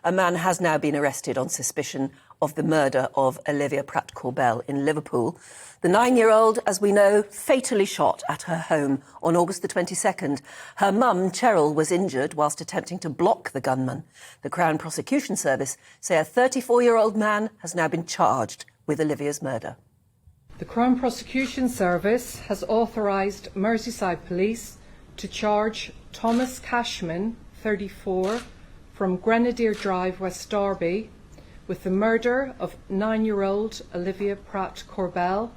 a man has now been arrested on suspicion of the murder of Olivia Pratt-Korbel in Liverpool. The 9-year-old, as we know, fatally shot at her home on August the 22nd. Her mum, Cheryl, was injured whilst attempting to block the gunman. The Crown Prosecution Service say a 34-year-old man has now been charged with Olivia's murder. The Crown Prosecution Service has authorised Merseyside Police to charge Thomas Cashman, 34, from Grenadier Drive, West Derby, with the murder of 9-year-old Olivia Pratt-Korbel.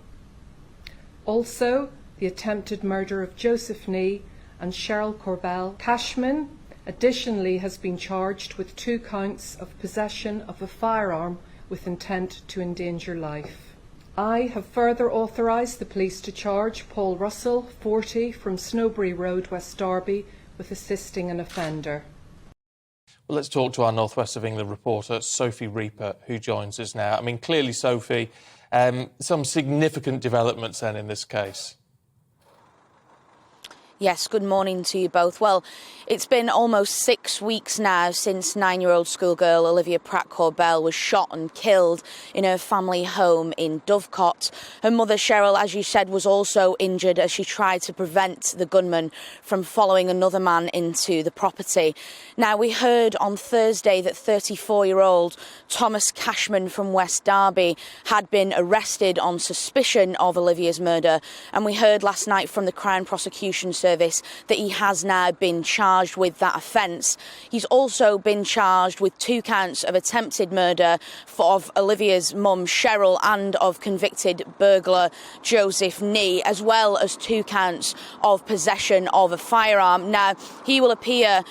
Also, the attempted murder of Joseph Nee and Cheryl Korbel. Cashman additionally has been charged with 2 counts of possession of a firearm with intent to endanger life. I have further authorised the police to charge Paul Russell, 40, from Snowbury Road, West Derby, with assisting an offender. Well, let's talk to our North West of England reporter, Sophie Reaper, who joins us now. I mean, clearly, Sophie, some significant developments then in this case. Yes, good morning to you both. Well, it's been almost 6 weeks now since 9-year-old schoolgirl Olivia Pratt-Korbel was shot and killed in her family home in Dovecot. Her mother, Cheryl, as you said, was also injured as she tried to prevent the gunman from following another man into the property. Now, we heard on Thursday that 34-year-old Thomas Cashman from West Derby had been arrested on suspicion of Olivia's murder, and we heard last night from the Crown Prosecution Service that he has now been charged with that offence. He's also been charged with 2 counts of attempted murder of Olivia's mum, Cheryl, and of convicted burglar Joseph Nee, as well as 2 counts of possession of a firearm. Now, he will appear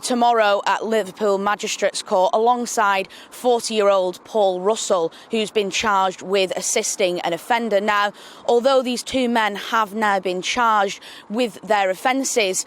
tomorrow at Liverpool Magistrates Court alongside 40-year-old Paul Russell, who's been charged with assisting an offender. Now, although these 2 men have now been charged with their offences,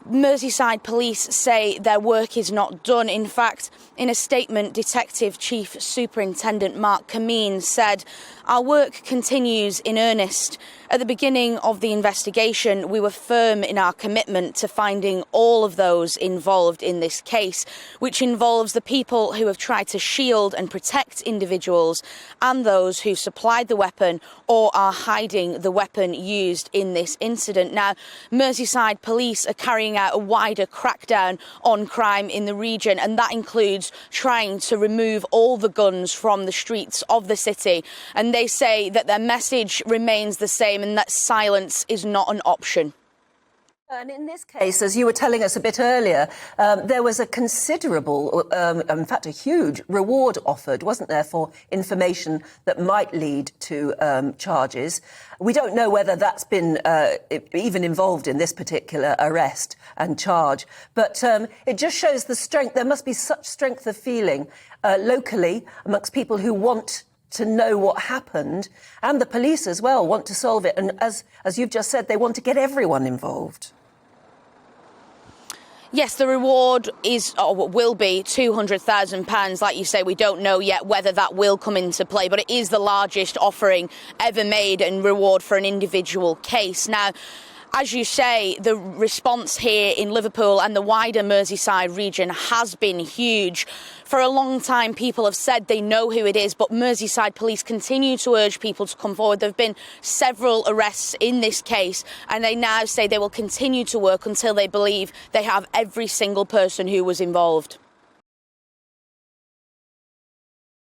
Merseyside Police say their work is not done. In fact, in a statement, Detective Chief Superintendent Mark Cameen said, "Our work continues in earnest. At the beginning of the investigation, we were firm in our commitment to finding all of those involved in this case, which involves the people who have tried to shield and protect individuals and those who supplied the weapon or are hiding the weapon used in this incident." Now, Merseyside Police are carrying out a wider crackdown on crime in the region, and that includes trying to remove all the guns from the streets of the city. And they say that their message remains the same and that silence is not an option. And in this case, as you were telling us a bit earlier, there was a considerable, in fact, a huge reward offered, wasn't there, for information that might lead to charges. We don't know whether that's been even involved in this particular arrest and charge, but it just shows the strength. There must be such strength of feeling locally amongst people who want to know what happened, and the police as well want to solve it. And as you've just said, they want to get everyone involved. Yes, the reward is, or will be, £200,000. Like you say, we don't know yet whether that will come into play, but it is the largest offering ever made in reward for an individual case. Now, as you say, the response here in Liverpool and the wider Merseyside region has been huge. For a long time, people have said they know who it is, but Merseyside Police continue to urge people to come forward. There have been several arrests in this case, and they now say they will continue to work until they believe they have every single person who was involved.